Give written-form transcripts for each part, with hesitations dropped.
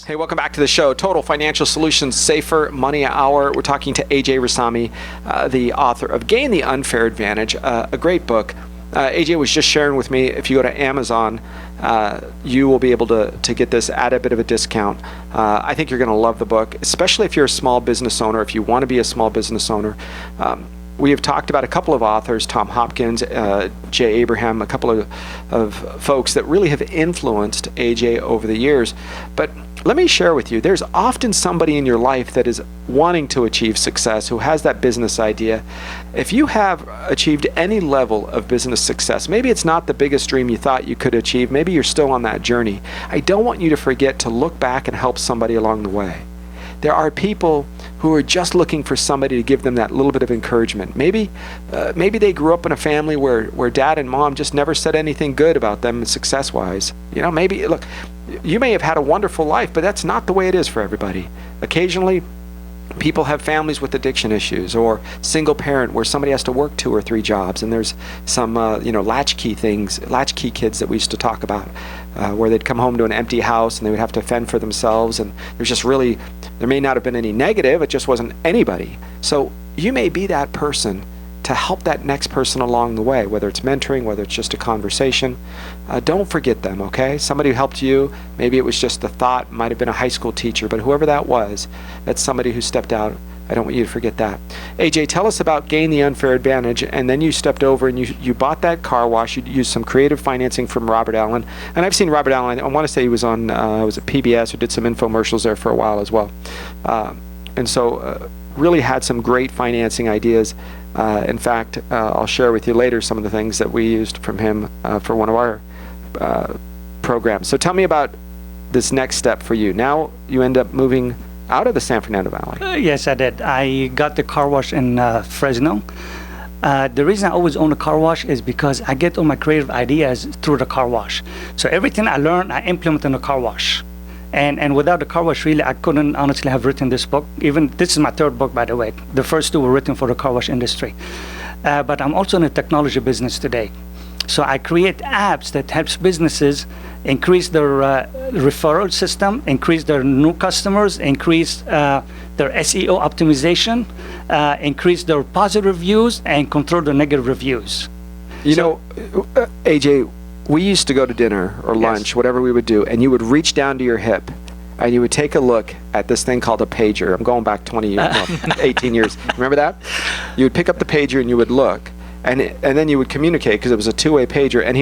Hey, welcome back to the show. Total Financial Solutions Safer Money Hour. We're talking to AJ Rassanmi, the author of Gain the Unfair Advantage, a great book. AJ was just sharing with me, if you go to Amazon, you will be able to get this at a bit of a discount. I think you're going to love the book, especially if you're a small business owner, if you want to be a small business owner. We have talked about a couple of authors, Tom Hopkins, Jay Abraham, a couple of folks that really have influenced AJ over the years. But let me share with you, there's often somebody in your life that is wanting to achieve success, who has that business idea. If you have achieved any level of business success, maybe it's not the biggest dream you thought you could achieve, maybe you're still on that journey. I don't want you to forget to look back and help somebody along the way. There are people who are just looking for somebody to give them that little bit of encouragement. Maybe they grew up in a family where dad and mom just never said anything good about them success-wise. You know, maybe, look, you may have had a wonderful life, but that's not the way it is for everybody. Occasionally, people have families with addiction issues, or single parent where somebody has to work 2 or 3 jobs, and there's some latchkey kids that we used to talk about, where they'd come home to an empty house and they would have to fend for themselves, and there may not have been any negative, it just wasn't anybody. So you may be that person to help that next person along the way, whether it's mentoring, whether it's just a conversation. Don't forget them, okay? Somebody who helped you, maybe it was just a thought, might have been a high school teacher, but whoever that was, that's somebody who stepped out. I don't want you to forget that. AJ, tell us about Gain the Unfair Advantage, and then you stepped over and you bought that car wash. You used some creative financing from Robert Allen, and I've seen Robert Allen. I want to say he was on was at PBS, or did some infomercials there for a while as well, and so really had some great financing ideas. In fact, I'll share with you later some of the things that we used from him for one of our programs. So tell me about this next step for you. Now you end up moving out of the San Fernando Valley. Yes, I did. I got the car wash in Fresno. The reason I always own a car wash is because I get all my creative ideas through the car wash. So everything I learn, I implement in the car wash. And without the car wash, really, I couldn't honestly have written this book. Even this is my 3rd book, by the way. The first 2 were written for the car wash industry. But I'm also in the technology business today. So I create apps that helps businesses increase their referral system, increase their new customers, increase their SEO optimization, increase their positive reviews, and control the negative reviews. You know, AJ, we used to go to dinner or lunch, yes, whatever we would do, and you would reach down to your hip and you would take a look at this thing called a pager. I'm going back 20 years, 18 years. Remember that? You would pick up the pager and you would look, and then you would communicate, because it was a 2-way pager, and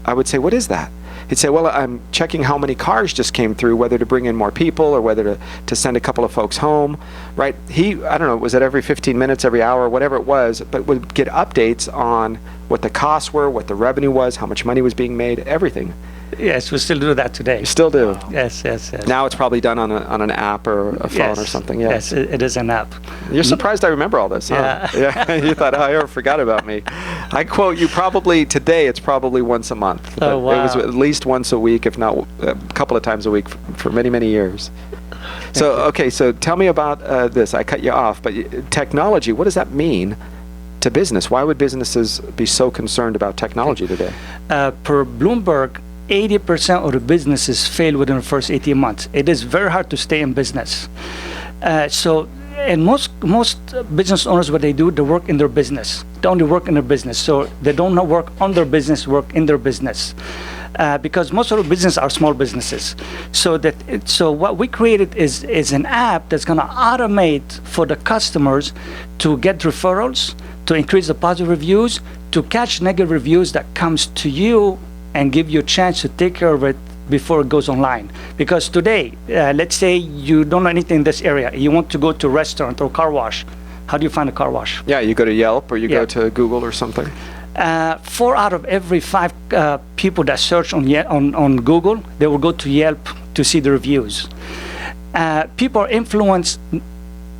I would say, what is that? He'd say, well, I'm checking how many cars just came through, whether to bring in more people or whether to send a couple of folks home, right? I don't know, was it every 15 minutes, every hour, whatever it was, but would get updates on what the costs were, what the revenue was, how much money was being made, everything. Yes, we still do that today. You still do? Yes. Now it's probably done on an app or a phone, or something. Yes, it is an app. You're surprised I remember all this, huh? Yeah. You thought, I ever forgot about me. I quote you, today it's probably once a month. Oh, wow. It was at least once a week, if not a couple of times a week for many, many years. So tell me about this. I cut you off, but technology, what does that mean to business? Why would businesses be so concerned about technology today? Per Bloomberg, 80% of the businesses fail within the first 18 months. It is very hard to stay in business. And most business owners, what they do, they work in their business. They only work in their business. So they don't work on their business, work in their business. Because most of the businesses are small businesses. So what we created is an app that's going to automate for the customers to get referrals, to increase the positive reviews, to catch negative reviews that comes to you, and give you a chance to take care of it before it goes online. Because today, let's say you don't know anything in this area, you want to go to a restaurant or car wash. How do you find a car wash? Yeah, you go to Yelp, or you go to Google or something. 4 out of every 5 people that search on Google, they will go to Yelp to see the reviews. People are influenced.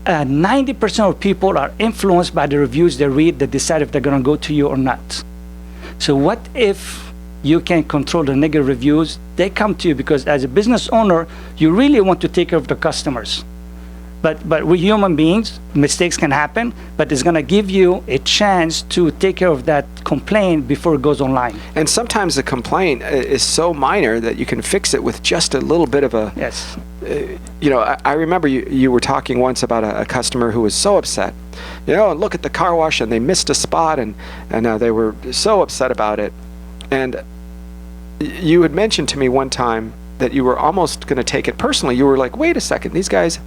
90% of people are influenced by the reviews they read that decide if they're going to go to you or not. So what if you can control the negative reviews? They come to you because as a business owner, you really want to take care of the customers. But we're human beings, mistakes can happen, but it's going to give you a chance to take care of that complaint before it goes online. And sometimes the complaint is so minor that you can fix it with just a little bit of a... Yes. I remember you were talking once about a customer who was so upset. Look at the car wash, and they missed a spot, and they were so upset about it. And you had mentioned to me one time that you were almost going to take it personally. You were like, wait a second, these guys...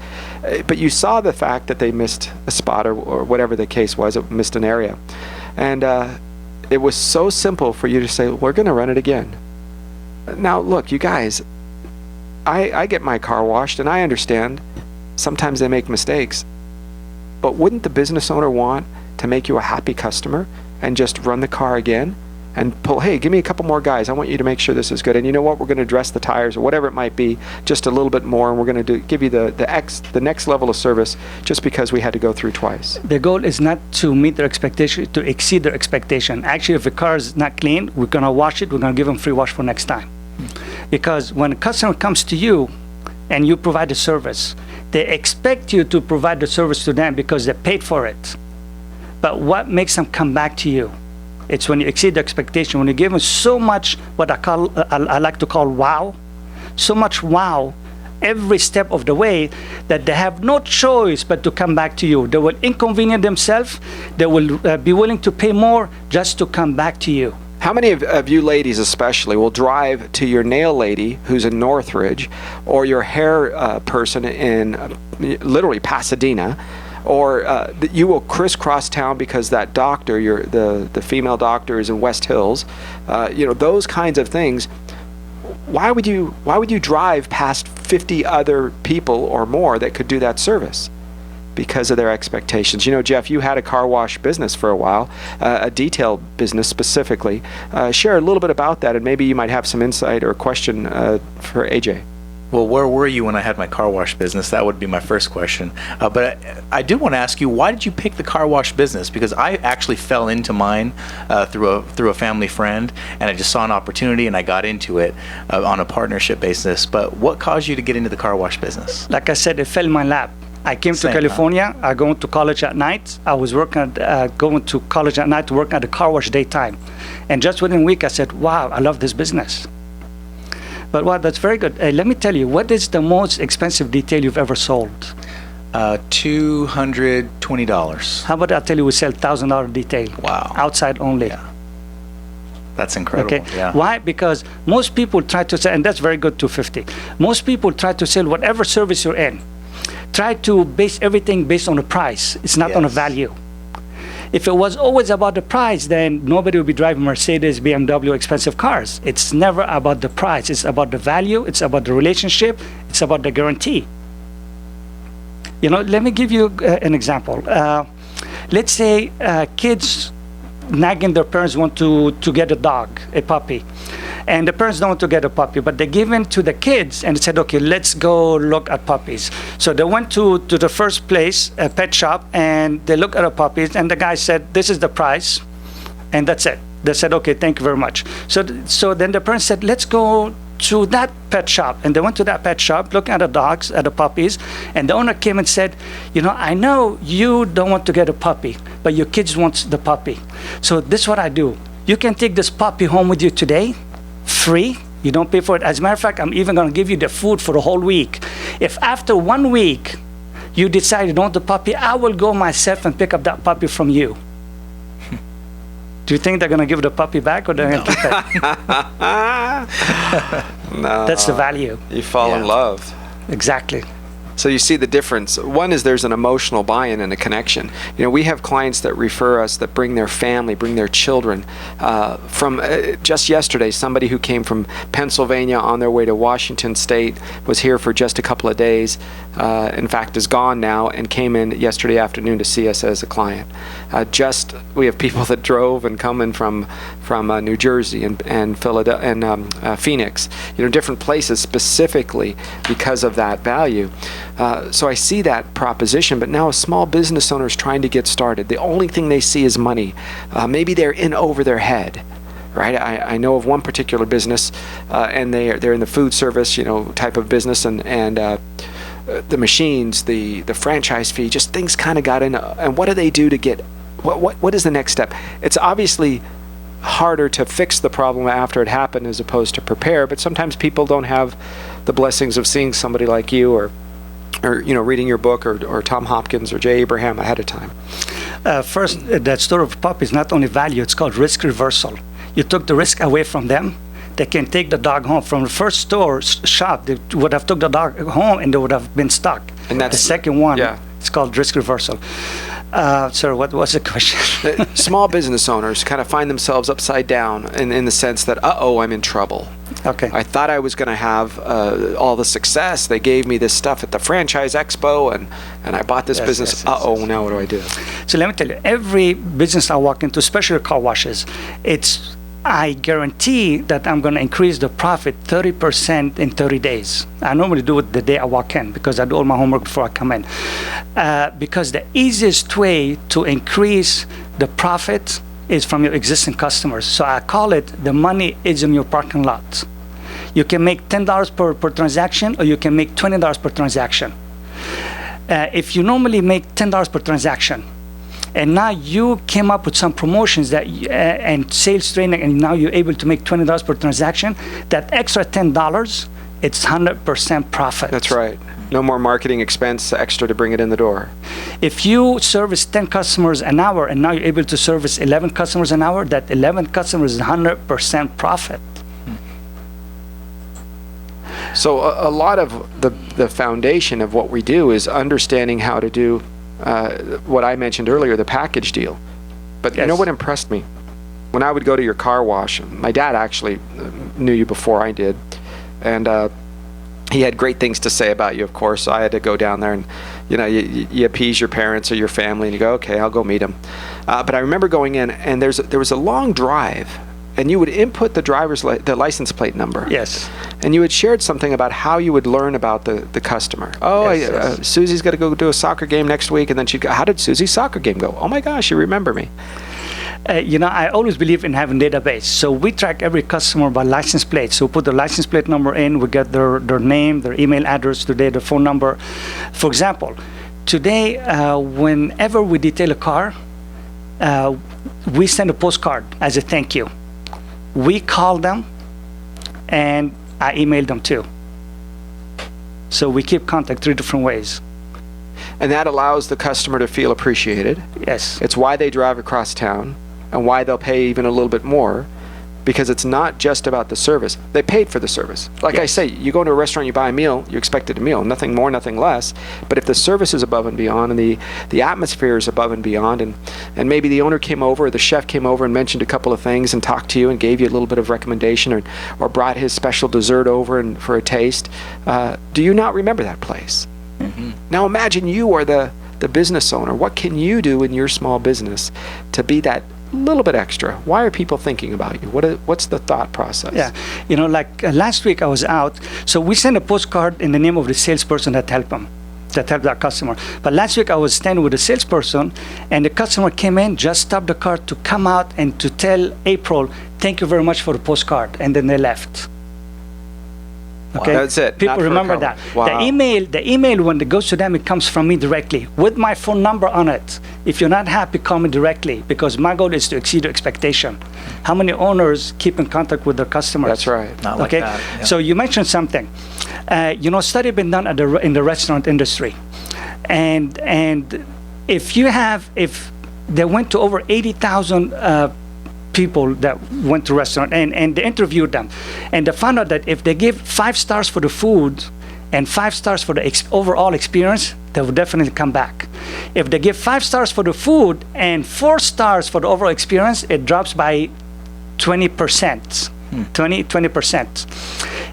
But you saw the fact that they missed a spot or whatever the case was, it missed an area. And it was so simple for you to say, we're going to run it again. Now, look, you guys, I get my car washed, and I understand sometimes they make mistakes. But wouldn't the business owner want to make you a happy customer and just run the car again? And pull, hey, give me a couple more guys. I want you to make sure this is good. And you know what? We're going to dress the tires or whatever it might be just a little bit more, and we're going to give you the next level of service just because we had to go through twice. The goal is not to meet their expectation, to exceed their expectation. Actually, if the car is not clean, we're going to wash it. We're going to give them free wash for next time. Because when a customer comes to you and you provide the service, they expect you to provide the service to them because they paid for it. But what makes them come back to you? It's when you exceed the expectation, when you give them so much, what I like to call wow, so much wow every step of the way that they have no choice but to come back to you. They will inconvenience themselves. They will be willing to pay more just to come back to you. How many of you ladies especially will drive to your nail lady who's in Northridge, or your hair person in literally Pasadena, or you will crisscross town because that doctor, the female doctor, is in West Hills, those kinds of things. Why would you drive past 50 other people or more that could do that service? Because of their expectations. Jeff, you had a car wash business for a while, a detail business specifically. Share a little bit about that, and maybe you might have some insight or question for AJ. Well, where were you when I had my car wash business? That would be my first question. But I do want to ask you, why did you pick the car wash business? Because I actually fell into mine through a family friend, and I just saw an opportunity and I got into it on a partnership basis. But what caused you to get into the car wash business? Like I said, it fell in my lap. I came to California. I go to college at night. I was going to college at night to work at the car wash daytime. And just within a week, I said, wow, I love this business. But wow, that's very good. Let me tell you, what is the most expensive detail you've ever sold? $220. How about I tell you we sell $1,000 detail? Wow. Outside only. Yeah. That's incredible. Okay. Yeah. Why? Because most people try to sell, and that's very good, $250. Most people try to sell whatever service you're in. Try to base everything based on the price. It's not on the value. If it was always about the price, then nobody would be driving Mercedes, BMW, expensive cars. It's never about the price. It's about the value. It's about the relationship. It's about the guarantee. Let me give you an example. Let's say kids nagging their parents want to get a dog, a puppy. And the parents don't want to get a puppy, but they give in to the kids and said, okay, let's go look at puppies. So they went to the first place, a pet shop, and they looked at the puppies, and the guy said, this is the price, and that's it. They said, okay, thank you very much. So then the parents said, let's go to that pet shop. And they went to that pet shop, looking at the dogs, at the puppies, and the owner came and said, I know you don't want to get a puppy, but your kids want the puppy. So this is what I do. You can take this puppy home with you today, free. You don't pay for it. As a matter of fact, I'm even going to give you the food for the whole week. If after 1 week you decide you don't want the puppy, I will go myself and pick up that puppy from you. Do you think they're going to give the puppy back, or they're going to keep it? No. That's the value. You fall in love. Exactly. So you see the difference. One is there's an emotional buy-in and a connection. We have clients that refer us, that bring their family, bring their children. From just yesterday, somebody who came from Pennsylvania on their way to Washington State was here for just a couple of days. In fact, is gone now, and came in yesterday afternoon to see us as a client. We have people that drove and come in from New Jersey and Philadelphia and Phoenix, different places specifically because of that value. So I see that proposition, but now a small business owner is trying to get started. The only thing they see is money. Maybe they're in over their head, right? I know of one particular business, and they're in the food service, type of business, and the machines, the franchise fee, just things kind of got in. And what do they do to get, what is the next step? It's obviously harder to fix the problem after it happened as opposed to prepare, but sometimes people don't have the blessings of seeing somebody like you or reading your book or Tom Hopkins or Jay Abraham ahead of time. First, that story of pup is not only value, it's called risk reversal. You took the risk away from them. They can take the dog home. From the first shop, they would have took the dog home and they would have been stuck. And that's the second one. Yeah. It's called risk reversal. Sir, what was the question? Small business owners kind of find themselves upside down in the sense that, I'm in trouble. Okay. I thought I was going to have all the success. They gave me this stuff at the Franchise Expo, and I bought this business. Now what do I do? So let me tell you, every business I walk into, especially car washes, I guarantee that I'm going to increase the profit 30% in 30 days. I normally do it the day I walk in because I do all my homework before I come in. Because the easiest way to increase the profit is from your existing customers. So I call it the money is in your parking lot. You can make $10 per transaction, or you can make $20 per transaction. If you normally make $10 per transaction, and now you came up with some promotions and sales training, and now you're able to make $20 per transaction, that extra $10, it's 100% profit. That's right. No more marketing expense extra to bring it in the door. If you service 10 customers an hour and now you're able to service 11 customers an hour, that 11 customers is 100% profit. So a lot of the foundation of what we do is understanding how to do what I mentioned earlier, the package deal. But you know what impressed me? When I would go to your car wash, my dad actually knew you before I did, and he had great things to say about you, of course, so I had to go down there and, you appease your parents or your family, and you go, okay, I'll go meet them. But I remember going in, and there was a long drive, and you would input the license plate number. Yes. And you had shared something about how you would learn about the customer. Susie's got to go do a soccer game next week, and then she'd go, how did Susie's soccer game go? Oh my gosh, you remember me. I always believe in having database. So we track every customer by license plate. So we put the license plate number in, we get their name, their email address, today their phone number. For example, today, whenever we detail a car, we send a postcard as a thank you. We call them, and I email them too. So we keep contact 3 different ways. And that allows the customer to feel appreciated. Yes. It's why they drive across town and why they'll pay even a little bit more, because it's not just about the service. They paid for the service. Like I say, you go into a restaurant, you buy a meal, you expected a meal, nothing more, nothing less. But if the service is above and beyond, and the atmosphere is above and beyond, and maybe the owner came over, or the chef came over and mentioned a couple of things and talked to you and gave you a little bit of recommendation, or brought his special dessert over and for a taste, do you not remember that place? Mm-hmm. Now imagine you are the business owner. What can you do in your small business to be that little bit extra? Why are people thinking about you? What's the thought process? Yeah, last week I was out, so we sent a postcard in the name of the salesperson that helped that customer. But last week I was standing with a salesperson, and the customer came in, just stopped the car to come out and to tell April, thank you very much for the postcard, and then they left. Okay, that's it. People remember that. Wow. The email when it goes to them, it comes from me directly with my phone number on it. If you're not happy, call me directly, because my goal is to exceed your expectation. How many owners keep in contact with their customers? That's right. Not like that. Yeah. So you mentioned something. Study been done in the restaurant industry, and if they went to over 80,000 people that went to restaurant and they interviewed them, and they found out that if they give 5 stars for the food and 5 stars for the overall experience, they will definitely come back. If they give 5 stars for the food and 4 stars for the overall experience, it drops by 20%. 20%.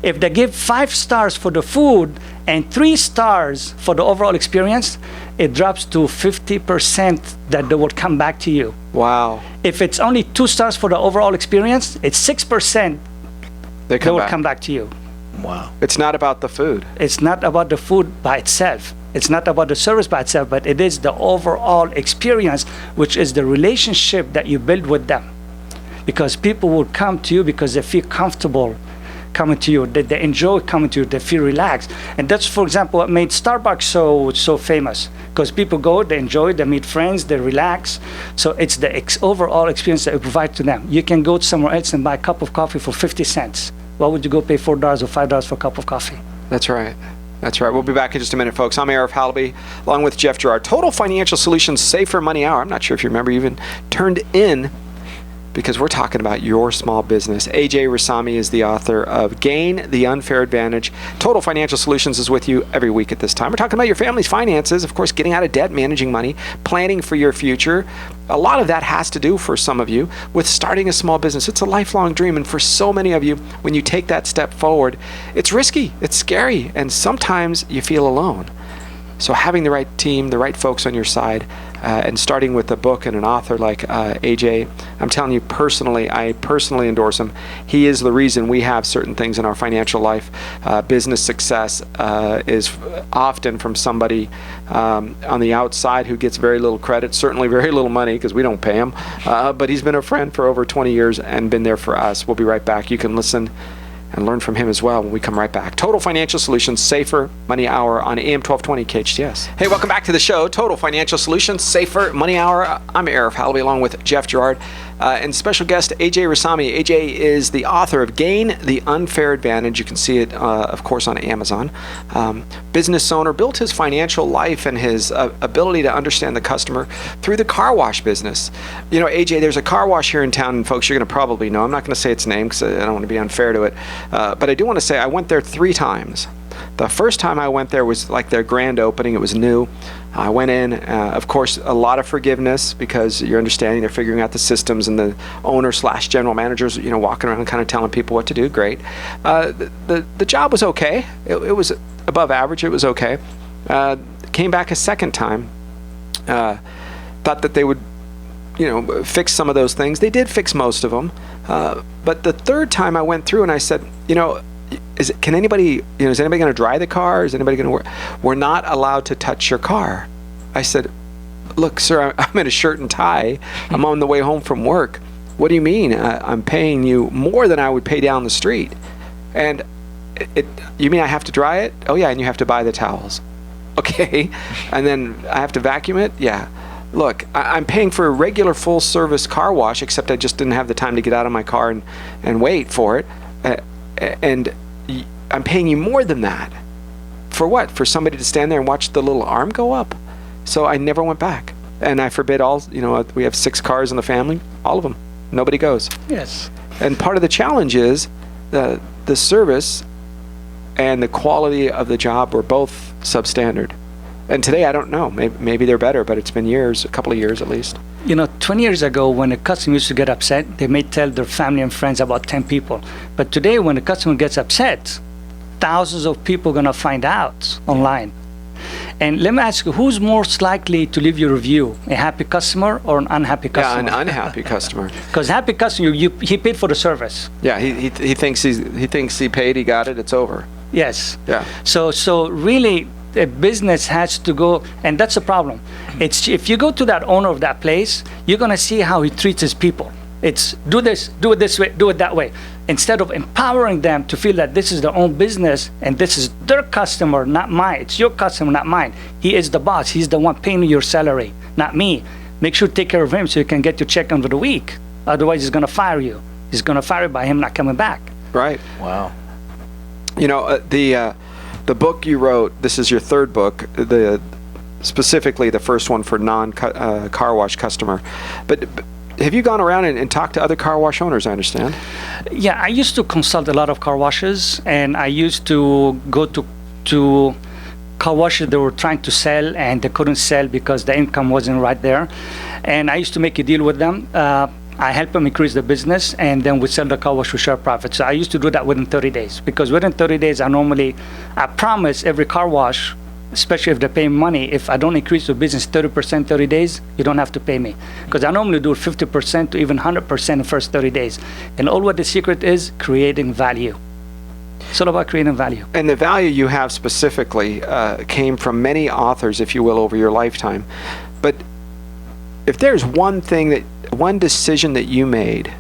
If they give 5 stars for the food and 3 stars for the overall experience, it drops to 50% that they will come back to you. Wow. If it's only 2 stars for the overall experience, it's 6% they will come back to you. Wow. It's not about the food. It's not about the food by itself. It's not about the service by itself, but it is the overall experience, which is the relationship that you build with them. Because people will come to you because they feel comfortable coming to you, that they enjoy coming to you, they feel relaxed. And that's, for example, what made Starbucks so famous. Because people go, they enjoy, they meet friends, they relax. So it's the overall experience that we provide to them. You can go somewhere else and buy a cup of coffee for 50 cents. Why would you go pay $4 or $5 for a cup of coffee? That's right. That's right. We'll be back in just a minute, folks. I'm Arif Halaby, along with Jeff Gerard. Total Financial Solutions Safer Money Hour. I'm not sure if you remember, you even turned in, because we're talking about your small business. AJ Rassanmi is the author of Gain the Unfair Advantage. Total Financial Solutions is with you every week at this time. We're talking about your family's finances, of course, getting out of debt, managing money, planning for your future. A lot of that has to do, for some of you, with starting a small business. It's a lifelong dream, and for so many of you, when you take that step forward, it's risky, it's scary, and sometimes you feel alone. So having the right team, the right folks on your side, and starting with a book and an author like AJ, I'm telling you personally, I personally endorse him. He is the reason we have certain things in our financial life. Business success is often from somebody on the outside who gets very little credit, certainly very little money because we don't pay him. But he's been a friend for over 20 years and been there for us. We'll be right back. You can listen and learn from him as well when we come right back. Total Financial Solutions Safer Money Hour on AM 1220 KHTS. Hey, welcome back to the show, Total Financial Solutions Safer Money Hour. I'm Arif Halaby, along with Jeff Gerard, and special guest AJ Rassanmi. AJ is the author of Gain the Unfair Advantage. You can see it, of course, on Amazon. Business owner, built his financial life and his ability to understand the customer through the car wash business. You know, AJ, there's a car wash here in town, and folks, you're going to probably know. I'm not going to say its name because I don't want to be unfair to it. But I do want to say I went there 3 times. The first time I went there was like their grand opening. It was new. I went in, of course, a lot of forgiveness because you're understanding they're figuring out the systems, and the owner/general managers, you know, walking around kind of telling people what to do. Great. The job was okay. It was above average. It was okay. Came back a second time. Thought that they would, you know, fix some of those things. They did fix most of them. But the third time I went through and I said, you know, is anybody going to dry the car? Is anybody going to work? We're not allowed to touch your car. I said, look, sir, I'm in a shirt and tie. I'm on the way home from work. What do you mean? I'm paying you more than I would pay down the street. And you mean I have to dry it? Oh yeah, and you have to buy the towels. Okay. And then I have to vacuum it? Yeah. Look, I'm paying for a regular full-service car wash, except I just didn't have the time to get out of my car and wait for it. And I'm paying you more than that. For what? For somebody to stand there and watch the little arm go up? So I never went back. And I forbid all, you know, we have 6 cars in the family, all of them. Nobody goes. Yes. And part of the challenge is the service and the quality of the job were both substandard. And today, I don't know. Maybe they're better, but it's been years, a couple of years at least. You know, 20 years ago, when a customer used to get upset, they may tell their family and friends, about 10 people. But today, when a customer gets upset, thousands of people are going to find out online. And let me ask you, who's most likely to leave you a review? A happy customer or an unhappy customer? Yeah, an unhappy customer. Because happy customer, he paid for the service. Yeah, he thinks he paid, he got it, it's over. Yes. Yeah. So really, a business has to go, and that's the problem. It's if you go to that owner of that place, you're gonna see how he treats his people. It's do this, do it this way, do it that way. Instead of empowering them to feel that this is their own business and this is their customer, not mine. It's your customer, not mine. He is the boss. He's the one paying your salary, not me. Make sure to take care of him so you can get your check end of the week. Otherwise, he's gonna fire you. He's gonna fire you by him not coming back. Right. Wow. You know, the book you wrote, this is your third book, specifically the first one for non-car wash customer. But have you gone around and talked to other car wash owners, I understand? Yeah, I used to consult a lot of car washes, and I used to go to car washes that were trying to sell and they couldn't sell because the income wasn't right there. And I used to make a deal with them. I help them increase the business, and then we sell the car wash to share profit. So I used to do that within 30 days, because within 30 days, I promise every car wash, especially if they're paying money, if I don't increase the business 30% 30 days, you don't have to pay me. Because I normally do 50% to even 100% in the first 30 days. And all what the secret is, creating value. It's all about creating value. And the value you have specifically came from many authors, if you will, over your lifetime. But if there's one decision that you made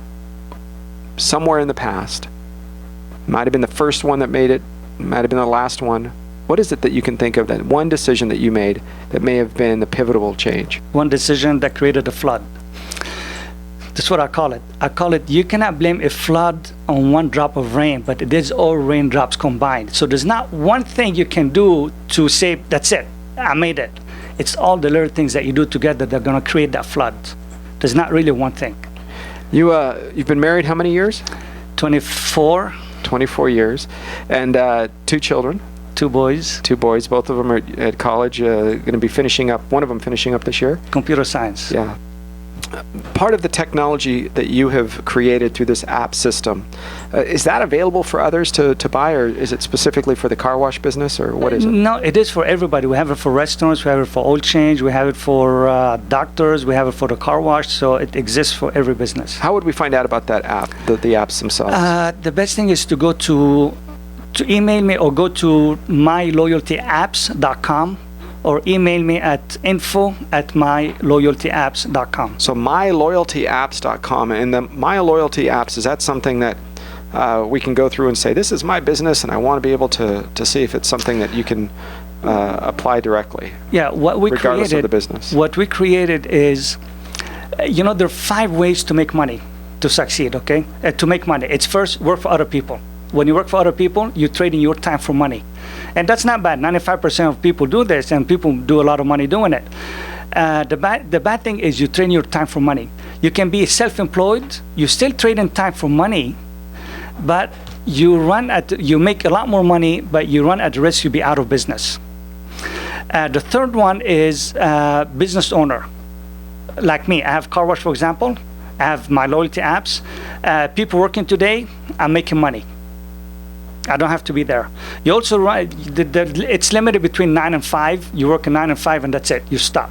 somewhere in the past Might have been the first one that made it, might have been the last one. What is it that you can think of, that one decision that you made that may have been the pivotal change? One decision that created a flood. That's what I call it. I call it, you cannot blame a flood on one drop of rain, but it is all raindrops combined. So there's not one thing you can do to say, that's it, I made it. It's all the little things that you do together that are going to create that flood. There's not really one thing. You've been married how many years? 24. 24 years. And 2 children? 2 boys. 2 boys. Both of them are at college, going to be finishing up, one of them finishing up this year? Computer science. Yeah. Part of the technology that you have created through this app system, is that available for others to buy, or is it specifically for the car wash business, or what is it? No, it is for everybody. We have it for restaurants, we have it for oil change, we have it for doctors, we have it for the car wash, so it exists for every business. How would we find out about that app, the apps themselves? The best thing is to go to email me or go to myloyaltyapps.com. or email me at info@myloyaltyapps.com. So myloyaltyapps.com, and the My Loyalty Apps, is that something that we can go through and say, this is my business and I want to be able to see if it's something that you can apply directly? Yeah, what we regardless created, of the business. What we created is, there are 5 ways to make money, to succeed, okay? To make money, it's first, work for other people. When you work for other people, you're trading your time for money. And that's not bad. 95% of people do this, and people do a lot of money doing it. The bad thing is you trade your time for money. You can be self-employed, you still trade in time for money, but you make a lot more money, but you run at the risk you'll be out of business. The third one is business owner. Like me, I have car wash, for example. I have my loyalty apps. People working today, I'm making money. I don't have to be there. You also run, it's limited between 9 and 5. You work 9 and 5 and that's it, you stop.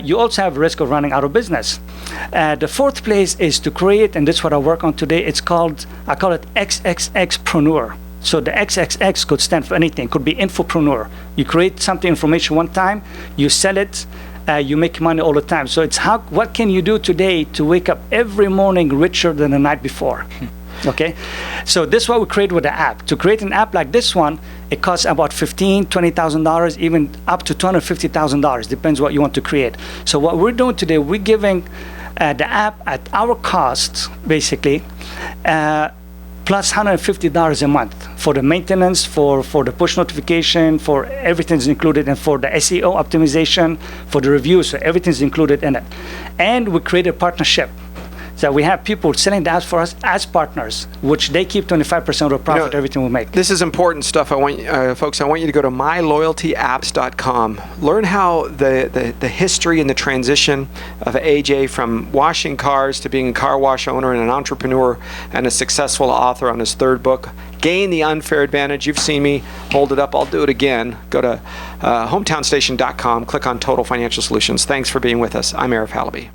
You also have risk of running out of business. The fourth place is to create, and that's what I work on today, I call it XXXpreneur. So the XXX could stand for anything, could be infopreneur. You create something, information one time, you sell it, you make money all the time. So it's what can you do today to wake up every morning richer than the night before? Okay, so this is what we create with the app. To create an app like this one, it costs about $15,000, $20,000, even up to $250,000. Depends what you want to create. So what we're doing today, we're giving the app at our cost, basically, plus $150 a month for the maintenance, for the push notification, for everything's included, and for the SEO optimization, for the reviews, so everything's included in it. And we created a partnership. So we have people selling the apps for us as partners, which they keep 25% of the profit, everything we make. This is important stuff. Folks, I want you to go to myloyaltyapps.com. Learn how the history and the transition of AJ from washing cars to being a car wash owner and an entrepreneur and a successful author on his 3rd book, Gain the Unfair Advantage. You've seen me hold it up. I'll do it again. Go to hometownstation.com, click on Total Financial Solutions. Thanks for being with us. I'm Arif Halaby.